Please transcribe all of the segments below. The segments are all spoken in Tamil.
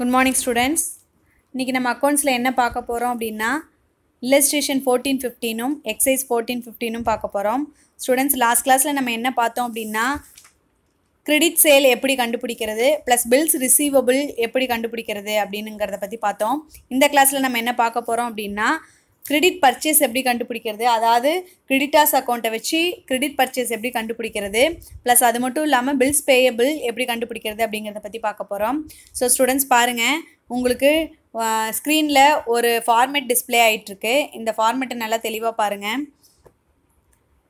Good morning students. இன்னைக்கு நம்ம அக்கவுண்ட்ஸ்ல என்ன பார்க்க போறோம் அப்படினா illustration 14 15 உம் exercise 14 15 உம் பார்க்க போறோம். Students last classல நம்ம என்ன பார்த்தோம் அப்படினா credit sale எப்படி கண்டுபிடிக்கிறது plus bills receivable எப்படி கண்டுபிடிக்கிறது அப்படிங்கறத பத்தி பார்த்தோம். இந்த கிளாஸ்ல நம்ம என்ன பார்க்க போறோம் அப்படினா credit purchase எப்படி கண்டுபிடிக்கிறது அதாவது creditors account வச்சு credit purchase எப்படி கண்டுபிடிக்கிறது plus அது மட்டும் இல்லாம bills payable எப்படி கண்டுபிடிக்கிறது அப்படிங்கறத பத்தி பார்க்க போறோம். So students பாருங்க உங்களுக்கு ஸ்கிரீன்ல ஒரு ஃபார்மேட் டிஸ்ப்ளே ஆயிட்டு இருக்கு. இந்த ஃபார்மேட்டை நல்லா தெளிவா பாருங்க.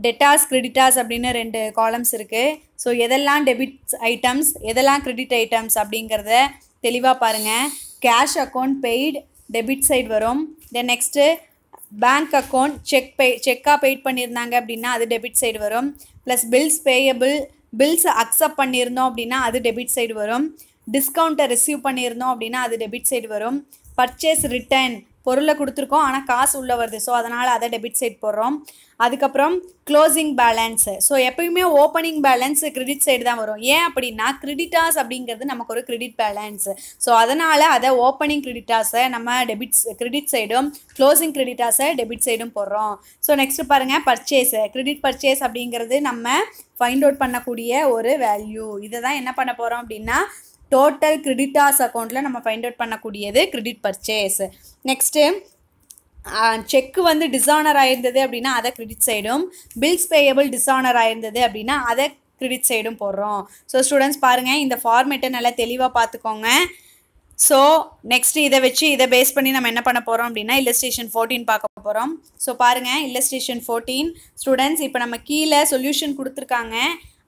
debtors creditors அப்படின ரெண்டு காலம்ஸ் இருக்கு. So எதெல்லாம் debit items எதெல்லாம் credit items அப்படிங்கறத தெளிவா பாருங்க. cash account paid debit side வரும். Then next bank account check paid பண்ணிருந்தாங்க அப்படினா அது debit side வரும். plus bills payable bills accept பண்ணிருந்தோம் அப்படினா அது debit side வரும். discount receive பண்ணிருந்தோம் அப்படினா அது debit side வரும். purchase return பொருளை கொடுத்திருக்கோம் ஆனா காசு உள்ள வருது சோ அதனால அத debit side போடுறோம். அதுக்கு அப்புறம் closing balance சோ எப்பவுமே opening balance credit side தான் வரும். ஏன் அப்படினா creditors அப்படிங்கிறது நமக்கு ஒரு credit balance. சோ அதனால அத opening creditors நம்ம credit sideம் closing creditors debit sideம் போடுறோம். சோ நெக்ஸ்ட் பாருங்க purchase credit purchase அப்படிங்கிறது நம்ம find out பண்ணக்கூடிய ஒரு வேல்யூ. இத தான் என்ன பண்ண போறோம் அப்படினா total creditors accountல நம்ம find out பண்ணக்கூடியது credit purchase. next check வந்து dishonor ஆயிருந்தது அப்படினா அத credit sideம் bills payable dishonor ஆயிருந்தது அப்படினா அத credit sideம் போடுறோம். so students பாருங்க இந்த ஃபார்மேட்டை நல்லா தெளிவா பாத்துக்கோங்க. so next இத வெச்சு இத பேஸ் பண்ணி நம்ம என்ன பண்ண போறோம் அப்படினா illustration 14 பார்க்க போறோம். so பாருங்க illustration 14 students இப்போ நம்ம கீழ சொல்யூஷன் கொடுத்திருக்காங்க.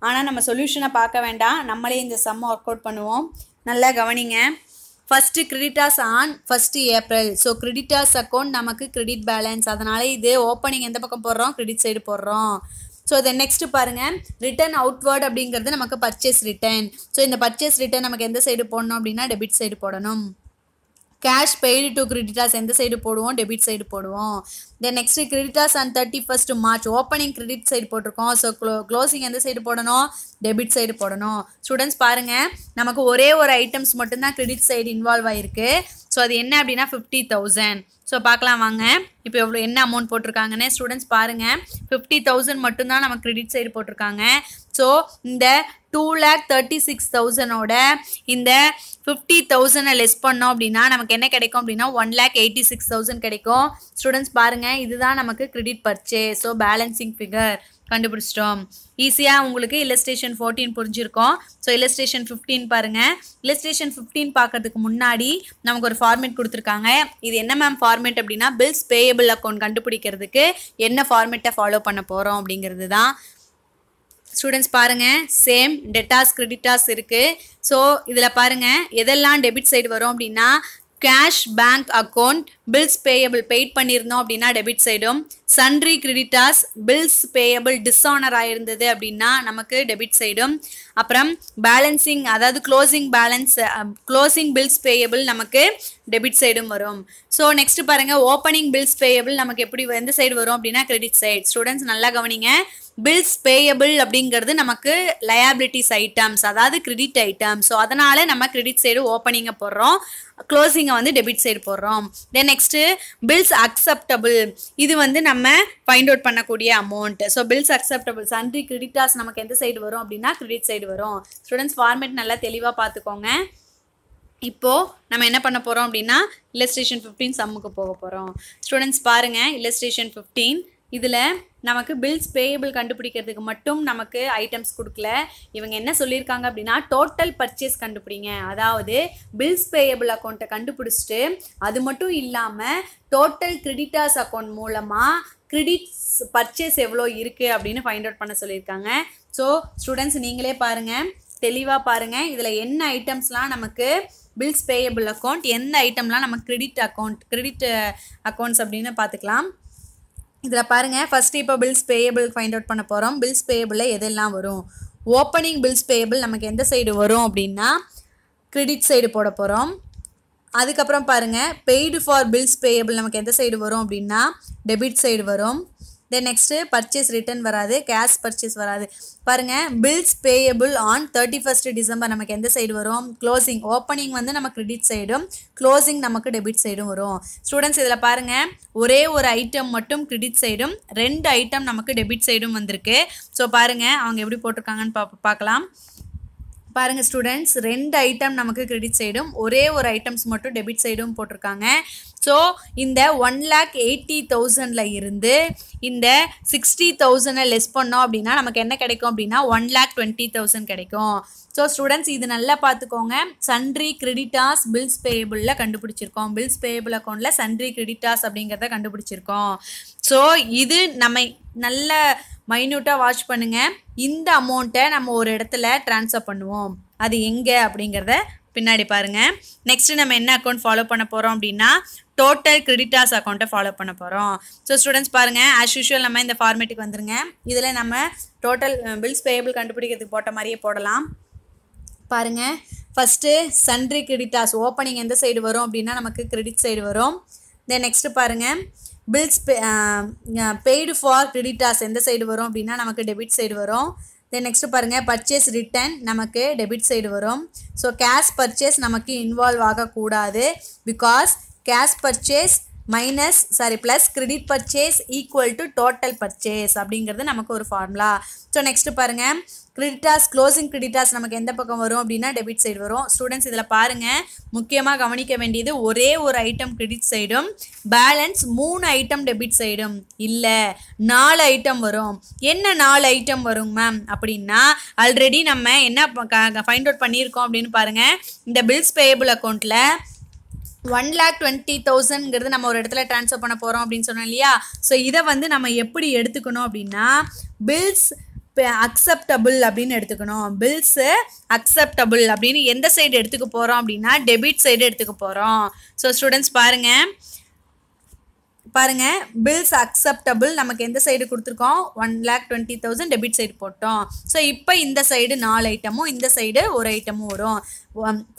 ஆனா நம்ம சொல்யூஷனை பார்க்க வேண்டாம். நம்மளே இந்த சம் வொர்க் அவுட் பண்ணுவோம். நல்லா கவனிங்க. first creditors on 1st April. so creditors account நமக்கு credit balance. அதனால இது opening எந்த பக்கம் போடுறோம் credit side போடுறோம். so then next பாருங்க return outward அப்படிங்கிறது நமக்கு purchase return. so இந்த purchase return நமக்கு எந்த சைடு போடணும் அப்படினா debit side போடணும். cash paid to creditors எந்த சைடு போடுவோம் debit side போடுவோம். then next creditors on 31st March opening credit side போட்டுருக்கோம். so closing எந்த சைடு போடணும் debit side போடணும். students பாருங்க நமக்கு ஒரே ஒரு ஐட்டம்ஸ் மட்டும் தான் credit side இன்வால்வ் ஆயிருக்கு. so அது என்ன அப்படினா 50000. so பார்க்கலாம் வாங்க. இப்போ எவ்வளவு என்ன அமௌண்ட் போட்டுருக்காங்கன்னு ஸ்டூடண்ட்ஸ் பாருங்க. 50000 மட்டும் தான் நம்ம கிரெடிட் சைடு போட்டுருக்காங்க. so இந்த 2,36,000 ஓட இந்த 50,000 லெஸ் பண்ணோம் அப்படினா நமக்கு என்ன கிடைக்கும் அப்படினா 1,86,000 கிடைக்கும். ஸ்டூடண்ட்ஸ் பாருங்க இதுதான் நமக்கு credit purchase. so balancing figure கண்டுபிடிச்சிட்டோம். ஈஸியா உங்களுக்கு illustration 14 புரிஞ்சிருக்கும். so illustration 15 பாருங்க. illustration 15 பார்க்கிறதுக்கு முன்னாடி நமக்கு ஒரு ஃபார்மேட் கொடுத்திருக்காங்க. இது என்ன மேம் ஃபார்மேட் அப்படினா bills payable account கண்டுபிடிக்கிறதுக்கு என்ன ஃபார்மேட்டை ஃபாலோ பண்ண போறோம் அப்படிங்கிறது தான். ஸ்டூடண்ட்ஸ் பாருங்க சேம் debtors creditors இருக்கு. so இதுல பாருங்க எதெல்லாம் டெபிட் சைடு வரும் அப்படினா cash bank account bills payable paid பண்ணிருந்தோம் அப்படினா டெபிட் சைடும் sundry creditors bills payable dishonor ஆயிருந்தது அப்படினா நமக்கு டெபிட் சைடும் அப்புறம் balancing அதாவது closing balance closing bills payable நமக்கு டெபிட் சைடும் வரும். so next பாருங்க opening bills payable நமக்கு எப்படி எந்த சைடு வரும் அப்படினா credit side. ஸ்டூடண்ட்ஸ் நல்லா கவனிங்க. bills payable அப்படிங்கிறது நமக்கு liabilities items அதாவது credit items. so அதனால நம்ம credit side opening போடுறோம். closing வந்து debit side போடுறோம். then next bills acceptable இது வந்து நம்ம find out பண்ணக்கூடிய amount. so bills acceptable sundry creditors நமக்கு எந்த சைடு வரும் அப்படினா credit side வரும். ஸ்டூடண்ட்ஸ் ஃபார்மேட் நல்லா தெளிவா பாத்துக்கோங்க. இப்போ நம்ம என்ன பண்ண போறோம் அப்படினா illustration 15 சம்முக்கு போக போறோம். ஸ்டூடண்ட்ஸ் பாருங்க illustration 15 இதுல நமக்கு bills payable கண்டுபிடிக்கிறதுக்கு மட்டும் நமக்கு ஐட்டம்ஸ் கொடுக்கல. இவங்க என்ன சொல்லிருக்காங்க அப்படினா டோட்டல் பர்ச்சேஸ் கண்டுபிடிங்க. அதாவது bills payable அக்கவுண்ட்டை கண்டுபிடிச்சிட்டு அது மட்டும் இல்லாம டோட்டல் creditors அக்கவுண்ட் மூலமா credit purchase எவ்வளோ இருக்கு அப்படின்னு ஃபைண்ட் அவுட் பண்ண சொல்லியிருக்காங்க. ஸோ ஸ்டூடெண்ட்ஸ் நீங்களே பாருங்க தெளிவா பாருங்க இதுல என்ன ஐட்டம்ஸ்லாம் நமக்கு bills payable account எந்த ஐட்டம்லாம் நமக்கு credit accounts அப்படின்னு பார்த்துக்கலாம். இதுல பாருங்க ஃபர்ஸ்ட் இப்போ bills payable ஃபைண்ட் அவுட் பண்ண போறோம். bills payable எதெல்லாம் வரும் opening bills payable நமக்கு எந்த சைடு வரும் அப்படின்னா credit சைடு போட போறோம். அதுக்கு அப்புறம் பாருங்க paid for bills payable நமக்கு எந்த சைடு வரும் அப்படின்னா debit சைடு வரும். தென் நெக்ஸ்ட்டு பர்ச்சேஸ் ரிட்டர்ன் வராது, கேஷ் பர்ச்சேஸ் வராது. பாருங்கள், bills payable on 31st December நமக்கு எந்த சைடு வரும்? க்ளோசிங். ஓப்பனிங் வந்து நம்ம கிரெடிட் சைடும், க்ளோசிங் நமக்கு டெபிட் சைடும் வரும். ஸ்டூடெண்ட்ஸ் இதில் பாருங்கள், ஒரே ஒரு ஐட்டம் மட்டும் கிரெடிட் சைடும், 2 ஐட்டம் நமக்கு டெபிட் சைடும் வந்திருக்கு. ஸோ பாருங்கள் அவங்க எப்படி போட்டிருக்காங்கன்னு பார்க்கலாம். பாருங்கள் ஸ்டூடெண்ட்ஸ், 2 ஐட்டம் நமக்கு கிரெடிட் சைடும், ஒரே ஒரு ஐட்டம்ஸ் மட்டும் டெபிட் சைடும் போட்டிருக்காங்க. ஸோ இந்த 1,80,000 இருந்து இந்த 60,000 லெஸ் பண்ணோம் அப்படின்னா நமக்கு என்ன கிடைக்கும் அப்படின்னா 1,20,000 கிடைக்கும். ஸோ ஸ்டூடெண்ட்ஸ் இது நல்லா பார்த்துக்கோங்க. சன்ட்ரி கிரெடிட்டாஸ் பில்ஸ் பேயபிளில் கண்டுபிடிச்சிருக்கோம். பில்ஸ் பேயபிள் அக்கௌண்ட்டில் சன்ட்ரி கிரெடிட்டாஸ் அப்படிங்கிறத கண்டுபிடிச்சிருக்கோம். ஸோ இது நம்ம நல்ல மைன்யூட்டாக வாட்ச் பண்ணுங்கள். இந்த அமௌண்ட்டை நம்ம ஒரு இடத்துல ட்ரான்ஸ்ஃபர் பண்ணுவோம். அது எங்கே அப்படிங்கிறத பின்னாடி பாருங்கள். நெக்ஸ்ட்டு நம்ம என்ன அக்கௌண்ட் ஃபாலோ பண்ண போகிறோம் அப்படின்னா டோட்டல் கிரெடிட்டாஸ் அக்கௌண்ட்டை ஃபாலோ பண்ண போகிறோம். ஸோ ஸ்டூடெண்ட்ஸ் பாருங்கள், ஆஸ் யூஷுவல் நம்ம இந்த ஃபார்மேட்டுக்கு வந்துருங்க. இதில் நம்ம டோட்டல் பில்ஸ் பேயபிள் கண்டுபிடிக்கிறதுக்கு போட்ட மாதிரியே போடலாம். பாருங்கள், ஃபஸ்ட்டு சன்ட்ரி கிரெடிட்டாஸ் ஓப்பனிங் எந்த சைடு வரும் அப்படின்னா நமக்கு கிரெடிட் சைடு வரும். தென் நெக்ஸ்ட்டு பாருங்கள், பில்ஸ் பெய்டு ஃபார் கிரெடிட்டாஸ் எந்த சைடு வரும் அப்படின்னா நமக்கு டெபிட் சைடு வரும். தென் நெக்ஸ்ட்டு பாருங்கள், பர்ச்சேஸ் ரிட்டர்ன் நமக்கு டெபிட் சைடு வரும். ஸோ கேஷ் பர்ச்சேஸ் நமக்கு இன்வால்வ் ஆகக்கூடாது. Because cash purchase plus credit purchase equal to total purchase அப்படிங்கிறது நமக்கு ஒரு ஃபார்முலா. ஸோ நெக்ஸ்ட்டு பாருங்கள், கிரெடிட்டாஸ் க்ளோசிங் கிரெடிட்டாஸ் நமக்கு எந்த பக்கம் வரும் அப்படின்னா டெபிட் சைடு வரும். ஸ்டூடெண்ட்ஸ் இதில் பாருங்கள், முக்கியமாக கவனிக்க வேண்டியது ஒரே ஒரு ஐட்டம் கிரெடிட் சைடும், பேலன்ஸ் 3 ஐட்டம் டெபிட் சைடும் இல்லை, 4 ஐட்டம் வரும். என்ன 4 ஐட்டம் வரும் மேம் அப்படின்னா ஆல்ரெடி நம்ம என்ன ஃபைண்ட் அவுட் பண்ணியிருக்கோம் அப்படின்னு பாருங்கள். இந்த பில்ஸ் பேயபிள் அக்கௌண்ட்டில் 1,20,000ங்கிறது நம்ம ஒரு இடத்துல ட்ரான்ஸ்ஃபர் பண்ண போகிறோம் அப்படின்னு சொன்னோம் இல்லையா. ஸோ இதை வந்து நம்ம எப்படி எடுத்துக்கணும் அப்படின்னா பில்ஸ் அக்செப்டபிள் அப்படின்னு எடுத்துக்கணும். பில்ஸு அக்செப்டபிள் அப்படின்னு எந்த சைடு எடுத்துக்க போகிறோம் அப்படின்னா டெபிட் சைடு எடுத்துக்க போகிறோம். ஸோ ஸ்டூடெண்ட்ஸ் பாருங்கள், பில்ஸ் அக்செப்டபிள் நமக்கு எந்த சைடு கொடுத்துருக்கோம்? 1,20,000 டெபிட் சைடு போட்டோம். ஸோ இப்போ இந்த சைடு 4 ஐட்டமும், இந்த சைடு ஒரு ஐட்டமும் வரும்.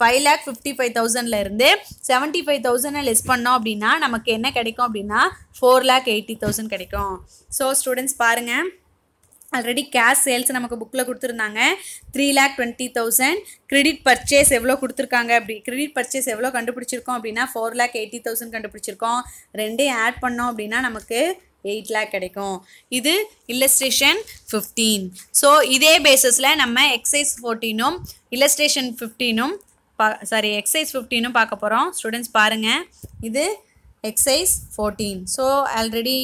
5,55,000 இருந்து 75,000 லெஸ் பண்ணோம் அப்படின்னா நமக்கு என்ன கிடைக்கும் அப்படின்னா 4,80,000 கிடைக்கும். ஸோ ஸ்டூடெண்ட்ஸ் பாருங்கள், ஆல்ரெடி கேஷ் சேல்ஸ் நமக்கு புக்கில் கொடுத்துருந்தாங்க 3,20,000. கிரெடிட் பர்ச்சேஸ் எவ்வளோ கொடுத்துருக்காங்க அப்படி கிரெடிட் பர்ச்சேஸ் எவ்வளோ கண்டுபிடிச்சிருக்கோம் அப்படின்னா 4,80,000 கண்டுபிடிச்சிருக்கோம். ரெண்டையும் ஆட் பண்ணோம் அப்படின்னா நமக்கு 8 lakh கிடைக்கும். இது இல்லஸ்ட்ரேஷன் 15. ஸோ இதே பேஸஸில் நம்ம எக்ஸைஸ் 14ம் இல்லஸ்ட்ரேஷன் 15ம் எக்ஸைஸ் 15ம் பார்க்க போகிறோம். ஸ்டூடெண்ட்ஸ் பாருங்கள், இது எக்ஸைஸ் 14. ஸோ ஆல்ரெடி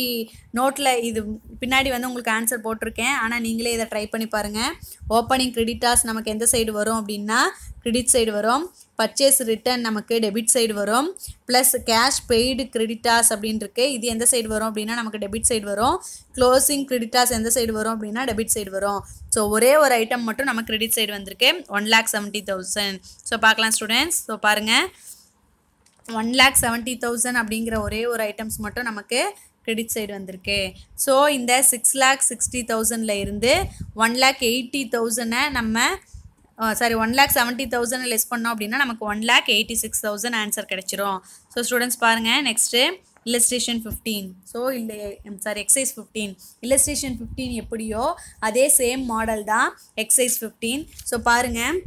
நோட்டில் இது பின்னாடி வந்து உங்களுக்கு ஆன்சர் போட்டிருக்கேன், ஆனால் நீங்களே இதை ட்ரை பண்ணி பாருங்கள். ஓப்பனிங் கிரெடிட்டாஸ் நமக்கு எந்த சைடு வரும் அப்படின்னா கிரெடிட் சைடு வரும். பர்ச்சேஸ் ரிட்டர்ன் நமக்கு டெபிட் சைடு வரும். ப்ளஸ் கேஷ் பெய்டு கிரெடிட்டாஸ் அப்படின்னு இருக்கு, இது எந்த சைடு வரும் அப்படின்னா நமக்கு டெபிட் சைடு வரும். க்ளோசிங் கிரெடிட்டாஸ் எந்த சைடு வரும் அப்படின்னா டெபிட் சைடு வரும். ஸோ ஒரே ஒரு ஐட்டம் மட்டும் நமக்கு கிரெடிட் சைடு வந்திருக்கு 1,70,000. ஸோ பார்க்கலாம் ஸ்டூடெண்ட்ஸ். ஸோ பாருங்கள், 1,70,000 அப்படிங்கிற ஒரே ஒரு ஐட்டம்ஸ் மட்டும் நமக்கு கிரெடிட் சைடு வந்திருக்கு. ஸோ இந்த 6,60,000 இருந்து 1,80,000 நம்ம 1,70,000 லெஸ் பண்ணோம் அப்படின்னா நமக்கு 1,86,000 ஆன்சர் கிடைச்சிரும். ஸோ ஸ்டூடெண்ட்ஸ் பாருங்கள், next illustration 15. So exercise 15. Illustration 15 எப்படியோ அதே சேம் மாடல் தான் எக்ஸைஸ் 15. ஸோ பாருங்கள்,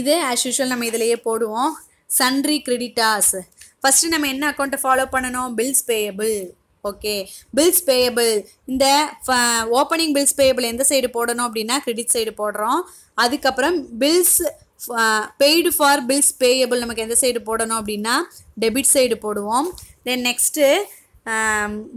இது ஆஸ் யூஷுவல் நம்ம இதிலேயே போடுவோம். சன்ட்ரி கிரெடிட்டாஸ் ஃபஸ்ட்டு நம்ம என்ன அக்கௌண்ட்டை ஃபாலோ பண்ணணும்? Bills payable. Okay, bills payable இந்த ஓப்பனிங் பில்ஸ் பேயபிள் எந்த சைடு போடணும் அப்படின்னா கிரெடிட் சைடு போடுறோம். அதுக்கப்புறம் bills paid for bills payable நமக்கு எந்த சைடு போடணும் அப்படின்னா டெபிட் சைடு போடுவோம். Then next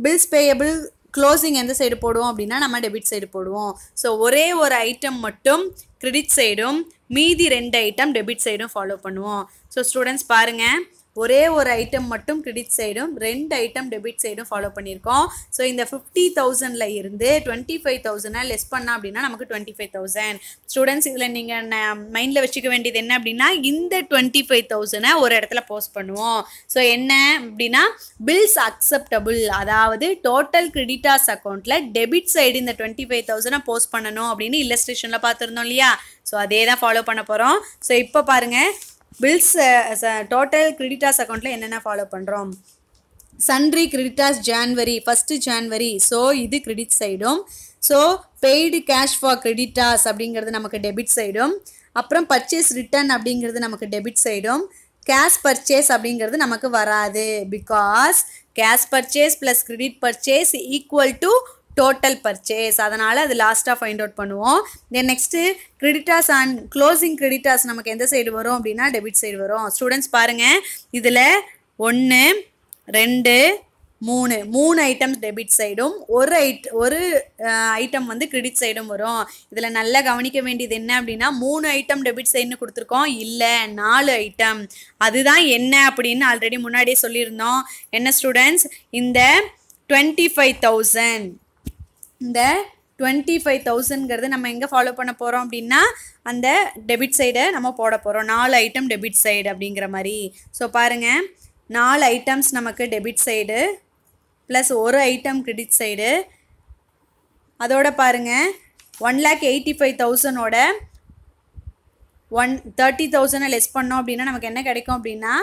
bills payable closing எந்த சைடு போடுவோம் அப்படின்னா நம்ம டெபிட் சைடு போடுவோம். ஸோ ஒரே ஒரு ஐட்டம் மட்டும் கிரெடிட் சைடும் மீதி 2 ஐட்டம் டெபிட் சைடும் ஃபாலோ பண்ணுவோம். ஸோ ஸ்டூடெண்ட்ஸ் பாருங்கள், ஒரே ஒரு ஐட்டம் மட்டும் கிரெடிட் சைடும் 2 ஐட்டம் டெபிட் சைடும் ஃபாலோ பண்ணியிருக்கோம். ஸோ இந்த 50,000 இருந்து 25,000 லெஸ் பண்ணோம் அப்படின்னா நமக்கு 25,000. ஸ்டூடெண்ட்ஸ் இதில் நீங்கள் மைண்டில் வச்சுக்க வேண்டியது என்ன அப்படின்னா இந்த 25,000 ஒரு இடத்துல போஸ்ட் பண்ணுவோம். ஸோ என்ன அப்படின்னா பில்ஸ் அக்செப்டபிள், அதாவது டோட்டல் கிரெடிட்டாஸ் அக்கௌண்ட்டில் டெபிட் சைடு இந்த 25,000 போஸ்ட் பண்ணணும் அப்படின்னு இல்லஸ்ட்ரேஷனில் பார்த்துருந்தோம் இல்லையா. ஸோ அதே தான் ஃபாலோ பண்ண போகிறோம். ஸோ இப்போ பாருங்கள், பில்ஸ் டோட்டல் கிரெடிட்டாஸ் அக்கௌண்ட்டில் என்னென்ன ஃபாலோ பண்ணுறோம். Sundry creditors January first January. So இது கிரெடிட் சைடும். So paid cash for creditors அப்படிங்கிறது நமக்கு டெபிட் சைடும். அப்புறம் பர்ச்சேஸ் ரிட்டர்ன் அப்படிங்கிறது நமக்கு டெபிட் சைடும். கேஷ் பர்ச்சேஸ் அப்படிங்கிறது நமக்கு வராது. Because cash purchase plus credit purchase equal to total purchase. அதனால் அது லாஸ்ட்டாக ஃபைண்ட் அவுட் பண்ணுவோம். Then next creditors and closing creditors நமக்கு எந்த சைடு வரும் அப்படின்னா டெபிட் சைடு வரும். ஸ்டூடெண்ட்ஸ் பாருங்கள், இதில் 1 2 3 ஐட்டம்ஸ் டெபிட் சைடும் ஒரு ஐட்டம் வந்து கிரெடிட் சைடும் வரும். இதில் நல்லா கவனிக்க வேண்டியது என்ன அப்படின்னா 3 ஐட்டம் டெபிட் சைடுன்னு கொடுத்துருக்கோம், இல்லை 4 ஐட்டம். அதுதான் என்ன அப்படின்னு ஆல்ரெடி முன்னாடியே சொல்லியிருந்தோம். என்ன ஸ்டூடெண்ட்ஸ், இந்த 25,000 இந்த 25,000ங்கிறது நம்ம எங்கே ஃபாலோ பண்ண போகிறோம் அப்படின்னா அந்த டெபிட் சைடை நம்ம போட போகிறோம். 4 ஐட்டம் டெபிட் சைடு அப்படிங்கிற மாதிரி. ஸோ பாருங்கள், 4 ஐட்டம்ஸ் நமக்கு டெபிட் சைடு ப்ளஸ் ஒரு ஐட்டம் கிரெடிட் சைடு. அதோட பாருங்கள் 1,85,000ஓட 30,000 லெஸ் பண்ணோம் அப்படின்னா நமக்கு என்ன கிடைக்கும் அப்படின்னா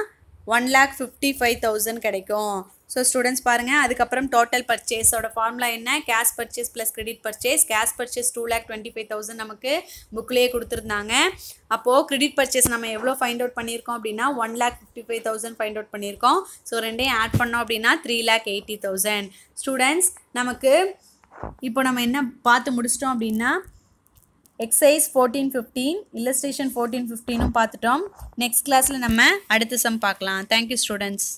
1,55,000 கிடைக்கும். ஸோ ஸ்டூடெண்ட்ஸ் பாருங்கள், அதுக்கப்புறம் டோட்டல் பர்ச்சேஸோட ஃபார்முலா என்ன, cash purchase plus credit purchase. Cash purchase 2,25,000 நமக்கு புக்லேயே கொடுத்துருந்தாங்க. அப்போது கிரெடிட் பர்ச்சேஸ் நம்ம எவ்வளோ ஃபைண்ட் அவுட் பண்ணியிருக்கோம் அப்படின்னா 1,55,000 ஃபைண்ட் அவுட் பண்ணியிருக்கோம். ஸோ ரெண்டையும் ஆட் பண்ணோம் அப்படின்னா 3,80,000. ஸ்டூடெண்ட்ஸ் நமக்கு இப்போ நம்ம என்ன பார்த்து முடிச்சிட்டோம் அப்படின்னா எக்ஸசைஸ் 14-15 இல்லஸ்ட்ரேஷன் 14-15 பார்த்துட்டோம். நெக்ஸ்ட் கிளாஸில் நம்ம அடுத்த சம் பார்க்கலாம். Thank you students.